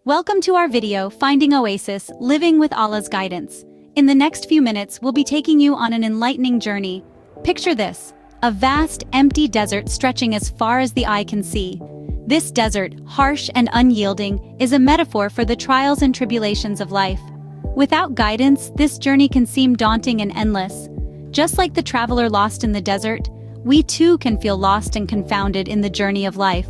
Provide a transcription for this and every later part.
Welcome to our video, Finding Oasis, Living with Allah's Guidance. In the next few minutes, we'll be taking you on an enlightening journey. Picture this, a vast, empty desert stretching as far as the eye can see. This desert, harsh and unyielding, is a metaphor for the trials and tribulations of life. Without guidance, this journey can seem daunting and endless. Just like the traveler lost in the desert, we too can feel lost and confounded in the journey of life.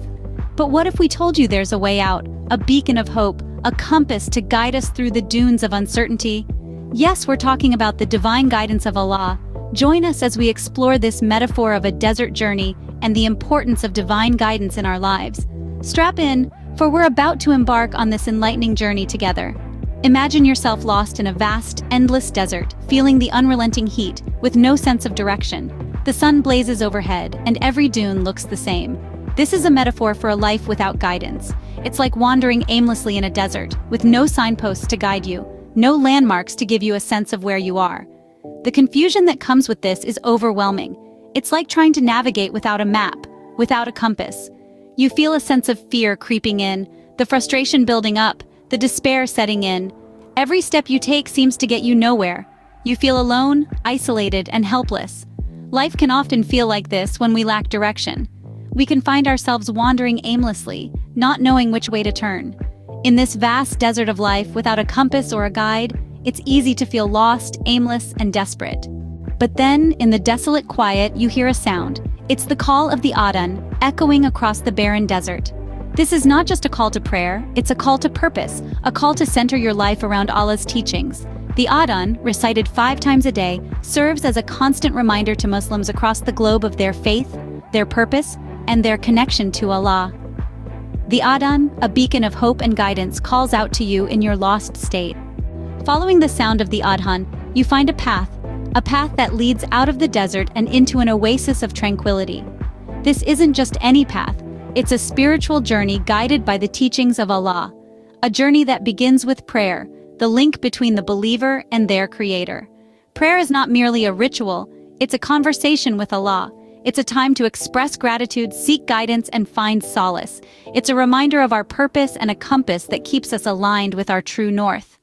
But what if we told you there's a way out, a beacon of hope, a compass to guide us through the dunes of uncertainty? Yes, we're talking about the divine guidance of Allah. Join us as we explore this metaphor of a desert journey and the importance of divine guidance in our lives. Strap in, for we're about to embark on this enlightening journey together. Imagine yourself lost in a vast, endless desert, feeling the unrelenting heat, with no sense of direction. The sun blazes overhead, and every dune looks the same. This is a metaphor for a life without guidance. It's like wandering aimlessly in a desert, with no signposts to guide you, no landmarks to give you a sense of where you are. The confusion that comes with this is overwhelming. It's like trying to navigate without a map, without a compass. You feel a sense of fear creeping in, the frustration building up, the despair setting in. Every step you take seems to get you nowhere. You feel alone, isolated, and helpless. Life can often feel like this when we lack direction. We can find ourselves wandering aimlessly, not knowing which way to turn. In this vast desert of life, without a compass or a guide, it's easy to feel lost, aimless, and desperate. But then, in the desolate quiet, you hear a sound. It's the call of the adhan, echoing across the barren desert. This is not just a call to prayer, it's a call to purpose, a call to center your life around Allah's teachings. The adhan, recited 5 times a day, serves as a constant reminder to Muslims across the globe of their faith, their purpose, and their connection to Allah. The adhan, a beacon of hope and guidance, calls out to you in your lost state. Following the sound of the adhan, you find a path that leads out of the desert and into an oasis of tranquility. This isn't just any path, it's a spiritual journey guided by the teachings of Allah. A journey that begins with prayer, the link between the believer and their Creator. Prayer is not merely a ritual, it's a conversation with Allah. It's a time to express gratitude, seek guidance, and find solace. It's a reminder of our purpose and a compass that keeps us aligned with our true north.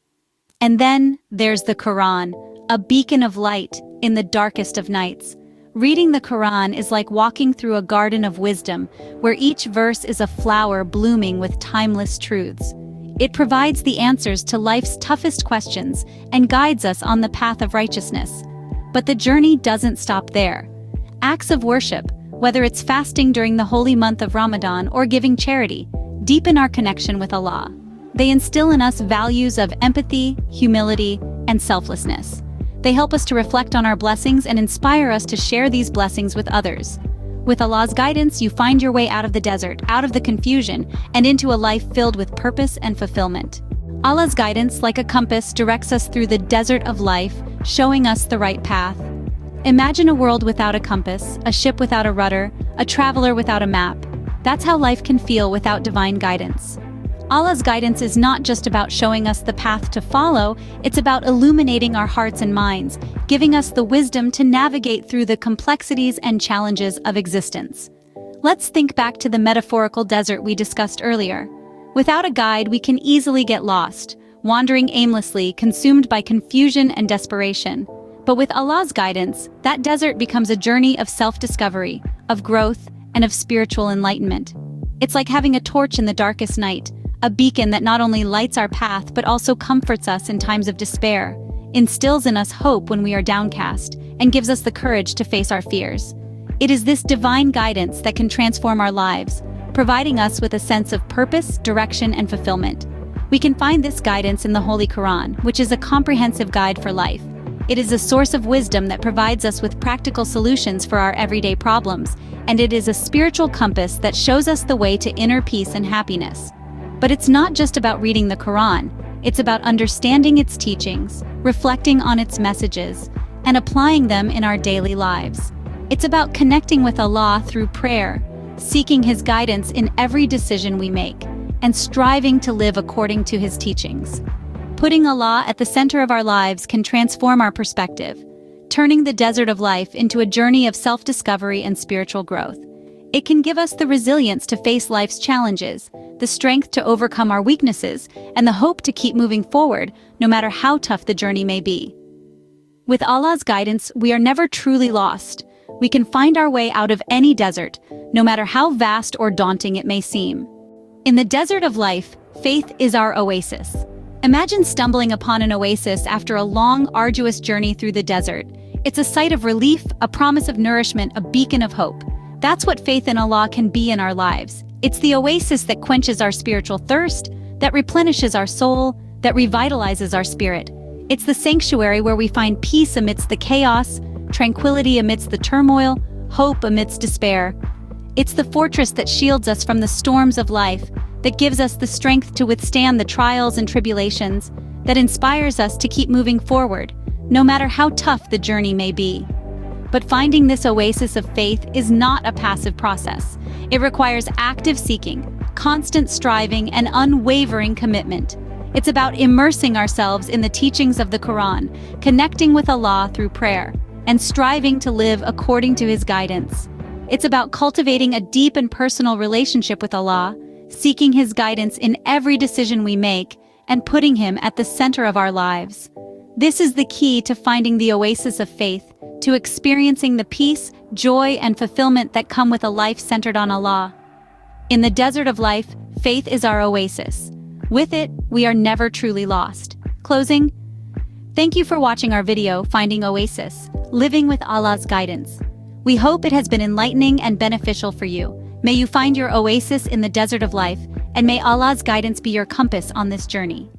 And then there's the Quran, a beacon of light in the darkest of nights. Reading the Quran is like walking through a garden of wisdom, where each verse is a flower blooming with timeless truths. It provides the answers to life's toughest questions and guides us on the path of righteousness. But the journey doesn't stop there. Acts of worship, whether it's fasting during the holy month of Ramadan or giving charity, deepen our connection with Allah. They instill in us values of empathy, humility, and selflessness. They help us to reflect on our blessings and inspire us to share these blessings with others. With Allah's guidance, you find your way out of the desert, out of the confusion, and into a life filled with purpose and fulfillment. Allah's guidance, like a compass, directs us through the desert of life, showing us the right path. Imagine a world without a compass, a ship without a rudder, a traveler without a map. That's how life can feel without divine guidance. Allah's guidance is not just about showing us the path to follow, it's about illuminating our hearts and minds, giving us the wisdom to navigate through the complexities and challenges of existence. Let's think back to the metaphorical desert we discussed earlier. Without a guide, we can easily get lost, wandering aimlessly, consumed by confusion and desperation. But with Allah's guidance, that desert becomes a journey of self-discovery, of growth, and of spiritual enlightenment. It's like having a torch in the darkest night, a beacon that not only lights our path but also comforts us in times of despair, instills in us hope when we are downcast, and gives us the courage to face our fears. It is this divine guidance that can transform our lives, providing us with a sense of purpose, direction, and fulfillment. We can find this guidance in the Holy Quran, which is a comprehensive guide for life. It is a source of wisdom that provides us with practical solutions for our everyday problems, and it is a spiritual compass that shows us the way to inner peace and happiness. But it's not just about reading the Quran, it's about understanding its teachings, reflecting on its messages, and applying them in our daily lives. It's about connecting with Allah through prayer, seeking His guidance in every decision we make, and striving to live according to His teachings. Putting Allah at the center of our lives can transform our perspective, turning the desert of life into a journey of self-discovery and spiritual growth. It can give us the resilience to face life's challenges, the strength to overcome our weaknesses, and the hope to keep moving forward, no matter how tough the journey may be. With Allah's guidance, we are never truly lost. We can find our way out of any desert, no matter how vast or daunting it may seem. In the desert of life, faith is our oasis. Imagine stumbling upon an oasis after a long, arduous journey through the desert. It's a sight of relief, a promise of nourishment, a beacon of hope. That's what faith in Allah can be in our lives. It's the oasis that quenches our spiritual thirst, that replenishes our soul, that revitalizes our spirit. It's the sanctuary where we find peace amidst the chaos, tranquility amidst the turmoil, hope amidst despair. It's the fortress that shields us from the storms of life, that gives us the strength to withstand the trials and tribulations, that inspires us to keep moving forward, no matter how tough the journey may be. But finding this oasis of faith is not a passive process. It requires active seeking, constant striving, and unwavering commitment. It's about immersing ourselves in the teachings of the Quran, connecting with Allah through prayer, and striving to live according to His guidance. It's about cultivating a deep and personal relationship with Allah, seeking His guidance in every decision we make, and putting Him at the center of our lives. This is the key to finding the oasis of faith, to experiencing the peace, joy, and fulfillment that come with a life centered on Allah. In the desert of life, faith is our oasis. With it, we are never truly lost. Closing, thank you for watching our video, Finding Oasis, Living with Allah's Guidance. We hope it has been enlightening and beneficial for you. May you find your oasis in the desert of life, and may Allah's guidance be your compass on this journey.